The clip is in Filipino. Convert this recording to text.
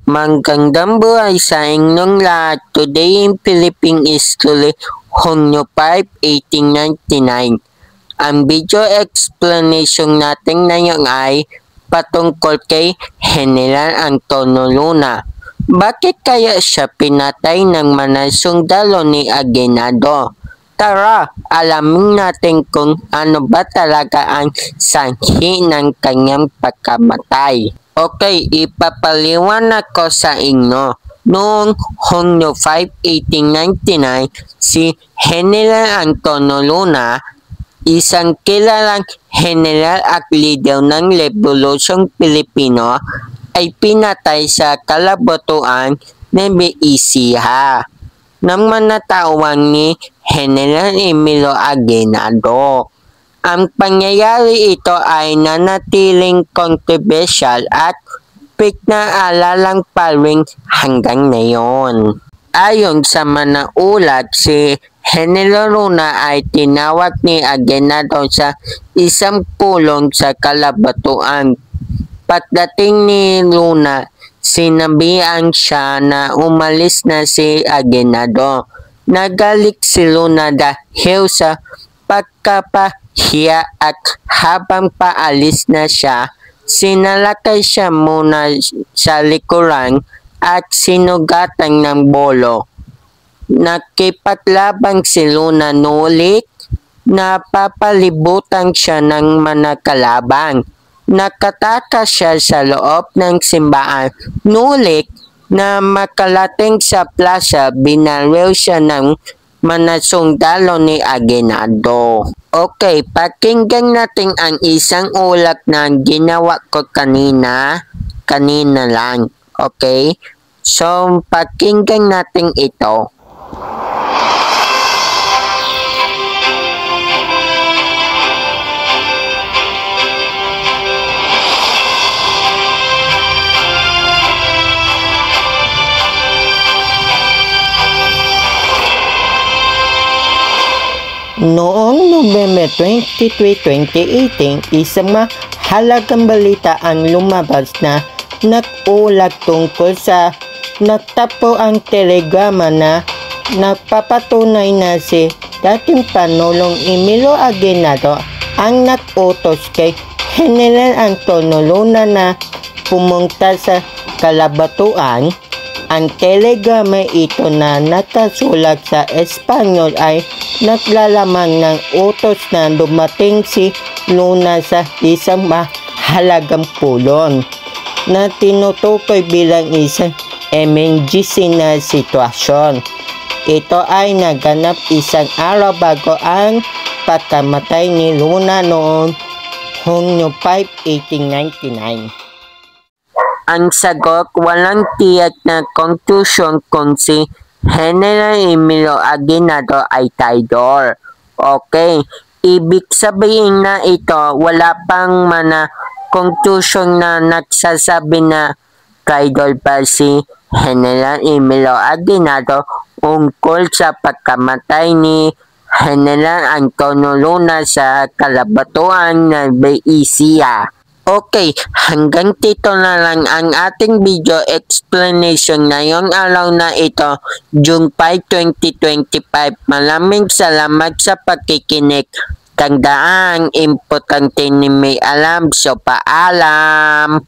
Magandang buhay sa inyong lahat. Today in Philippine History, Hunyo 5, 1899. Ang video explanation natin ngayon ay patungkol kay General Antonio Luna. Bakit kaya siya pinatay ng mga sundalo ni Aguinaldo? Tara, alamin natin kung ano ba talaga ang sanhi ng kanyang pagkamatay. Okay, ipapaliwanag ko sa inyo. Noong Hunyo 5, 1899, si General Antonio Luna, isang kilalang general at leader ng Revolusyong Pilipino, ay pinatay sa kalabotoan ng Beisiha ng manatawan ni General Emilio Aguinaldo. Ang pangyayari ito ay nanatiling controversial at pinaalalalang pa rin hanggang ngayon. Ayon sa mga ulat, si General Luna ay tinawag ni Aguinaldo sa isang pulong sa kalabatuan. Pagdating ni Luna, sinabihan siya na umalis na si Aguinaldo. Nagalit si Luna dahil sa pagkapahiya at habang paalis na siya, sinalakay siya muna sa likuran at sinugatan ng bolo. Nakipaglaban si Luna nulit, napapalibutan siya ng mga kalaban. Nakatakas siya sa loob ng simbahan. Nulit na makalating sa plaza, binaril siya ng mga sundalo ni Aguinaldo. Okay, pakinggan natin ang isang ulat na ginawa ko kanina lang. Okay? So, pakinggan natin ito. Noong November 23, 2018, isang mahalagang balita ang lumabas na nag-ulat tungkol sa nagtapo ang telegrama na nagpapatunay na si dating Pangulong Emilio Aguinaldo ang nag-utos kay General Antonio Luna na pumunta sa kalabatuan. Ang telegrama ito na nakasulat sa Espanyol ay naglalaman ng utos na dumating si Luna sa isang mahalagang pulong na tinutukoy bilang isang emergency na sitwasyon. Ito ay naganap isang araw bago ang pagkamatay ni Luna noong Hunyo 5, 1899. Ang sagot, walang tiyak na conclusion kung si General Emilio Aguinaldo ay traidor. Okay, ibig sabihin na ito, wala pang mga conclusion na nagsasabi na traidor pa si General Emilio Aguinaldo ungkol sa pagkamatay ni General Antonio Luna sa kalabatuan ng Beisiha. Okay, hanggang dito na lang ang ating video explanation ngayong araw na ito, June 5, 2025. Maraming salamat sa pakikinig. Tandaan, importante ni may alam, so paalam!